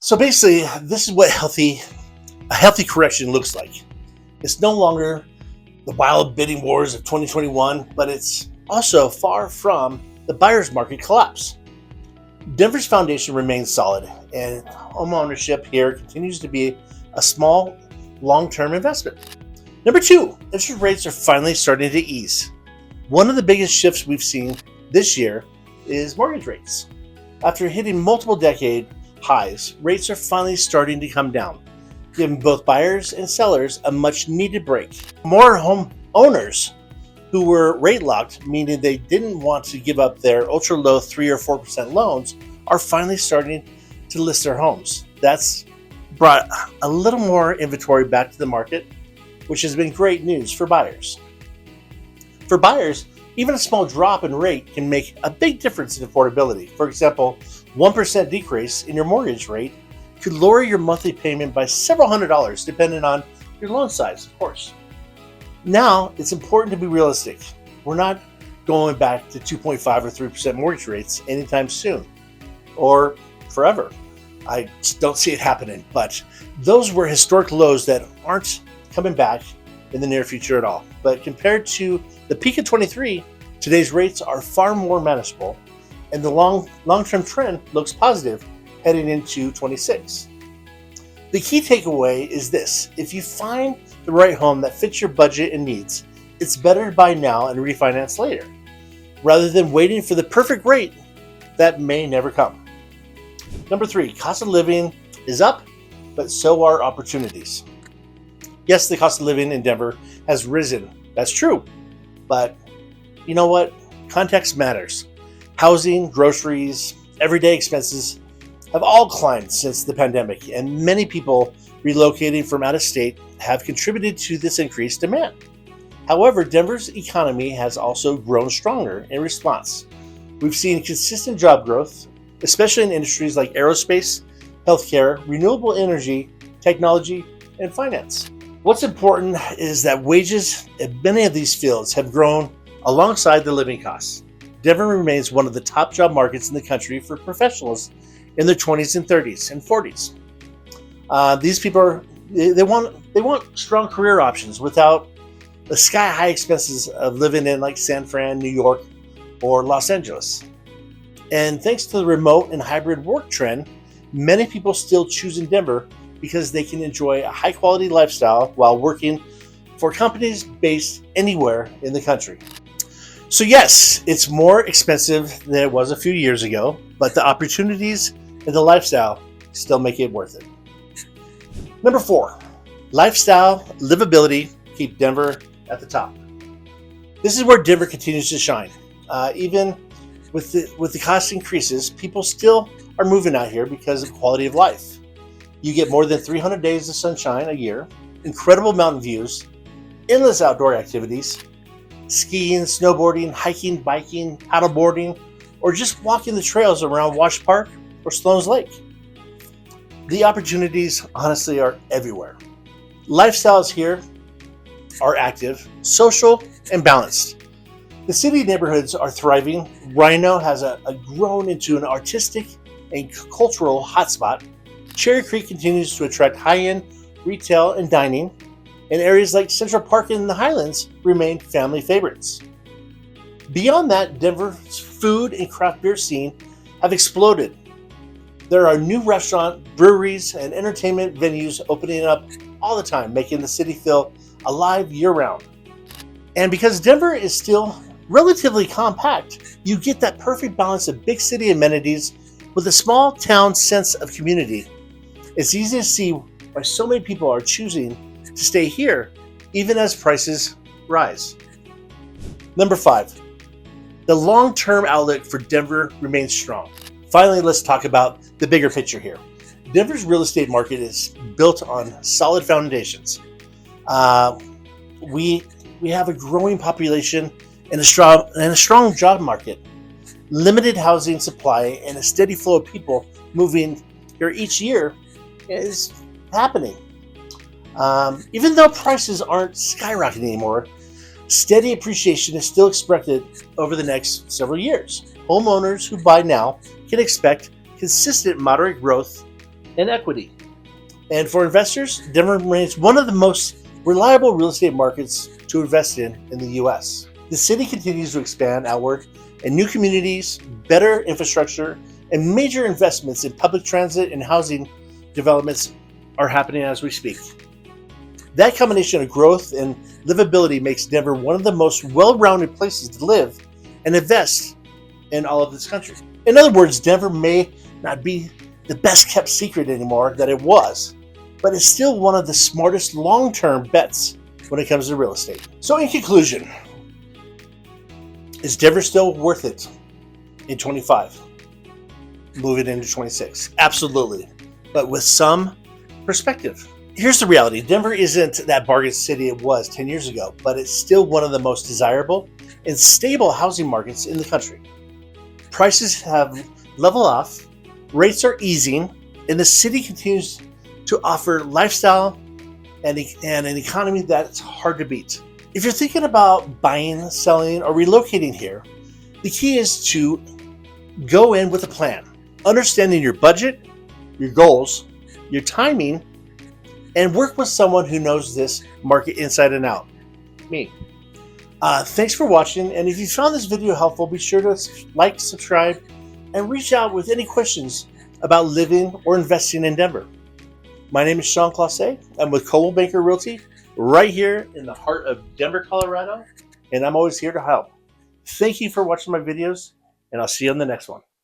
So basically, this is what a healthy correction looks like. It's no longer the wild bidding wars of 2021, but it's also far from the buyer's market collapse. Denver's foundation remains solid, and home ownership here continues to be a small, long-term investment. Number two, interest rates are finally starting to ease. One of the biggest shifts we've seen this year is mortgage rates. After hitting multiple decade highs, rates are finally starting to come down, giving both buyers and sellers a much needed break. More home owners who were rate locked, meaning they didn't want to give up their ultra low 3 or 4% loans, are finally starting to list their homes. That's brought a little more inventory back to the market, which has been great news for buyers. For buyers, even a small drop in rate can make a big difference in affordability. For example, 1% decrease in your mortgage rate could lower your monthly payment by several $100s, depending on your loan size, of course. Now, it's important to be realistic. We're not going back to 2.5 or 3% mortgage rates anytime soon, or forever. I just don't see it happening, but those were historic lows that aren't coming back in the near future at all. But compared to the peak of 23, today's rates are far more manageable, and the long-term trend looks positive heading into 26. The key takeaway is this: if you find the right home that fits your budget and needs, it's better to buy now and refinance later, rather than waiting for the perfect rate that may never come. Number three, cost of living is up, but so are opportunities. Yes, the cost of living in Denver has risen. That's true. But you know what? Context matters. Housing, groceries, everyday expenses have all climbed since the pandemic, and many people relocating from out of state have contributed to this increased demand. However, Denver's economy has also grown stronger in response. We've seen consistent job growth, especially in industries like aerospace, healthcare, renewable energy, technology, and finance. What's important is that wages in many of these fields have grown alongside the living costs. Denver remains one of the top job markets in the country for professionals in their 20s and 30s and 40s. These people they want strong career options without the sky-high expenses of living in like San Fran, New York, or Los Angeles. And thanks to the remote and hybrid work trend, many people still choose in Denver because they can enjoy a high-quality lifestyle while working for companies based anywhere in the country. So yes, it's more expensive than it was a few years ago, but the opportunities and the lifestyle still make it worth it. Number four, lifestyle, livability keep Denver at the top. This is where Denver continues to shine. Even with the cost increases, people still are moving out here because of quality of life. You get more than 300 days of sunshine a year, incredible mountain views, endless outdoor activities, skiing, snowboarding, hiking, biking, paddleboarding, or just walking the trails around Wash Park or Sloan's Lake. The opportunities, honestly, are everywhere. Lifestyles here are active, social, and balanced. The city neighborhoods are thriving. Rhino has grown into an artistic and cultural hotspot. Cherry Creek continues to attract high-end retail and dining, and areas like Central Park and the Highlands remain family favorites. Beyond that, Denver's food and craft beer scene have exploded. There are new restaurants, breweries, and entertainment venues opening up all the time, making the city feel alive year-round. And because Denver is still relatively compact, you get that perfect balance of big city amenities with a small town sense of community. It's easy to see why so many people are choosing to stay here, even as prices rise. Number five, the long-term outlook for Denver remains strong. Finally, let's talk about the bigger picture here. Denver's real estate market is built on solid foundations. We have a growing population and a strong job market, limited housing supply, and a steady flow of people moving here each year is happening. Even though prices aren't skyrocketing anymore, steady appreciation is still expected over the next several years. Homeowners who buy now can expect consistent moderate growth and equity. And for investors, Denver remains one of the most reliable real estate markets to invest in the U.S. The city continues to expand outward, and new communities, better infrastructure, and major investments in public transit and housing developments are happening as we speak. That combination of growth and livability makes Denver one of the most well-rounded places to live and invest in all of this country. In other words, Denver may not be the best kept secret anymore that it was, but it's still one of the smartest long-term bets when it comes to real estate. So in conclusion, is Denver still worth it in 25? Moving into 26? Absolutely, but with some perspective. Here's the reality. Denver isn't that bargain city it was 10 years ago, but it's still one of the most desirable and stable housing markets in the country. Prices have leveled off, rates are easing, and the city continues to offer lifestyle and an economy that's hard to beat. If you're thinking about buying, selling, or relocating here, the key is to go in with a plan, understanding your budget, your goals, your timing, and work with someone who knows this market inside and out. Me. Thanks for watching, and if you found this video helpful, be sure to like, subscribe, and reach out with any questions about living or investing in Denver. My name is Closset. I'm with Coldwell Realty, right here in the heart of Denver, Colorado, and I'm always here to help. Thank you for watching my videos, and I'll see you on the next one.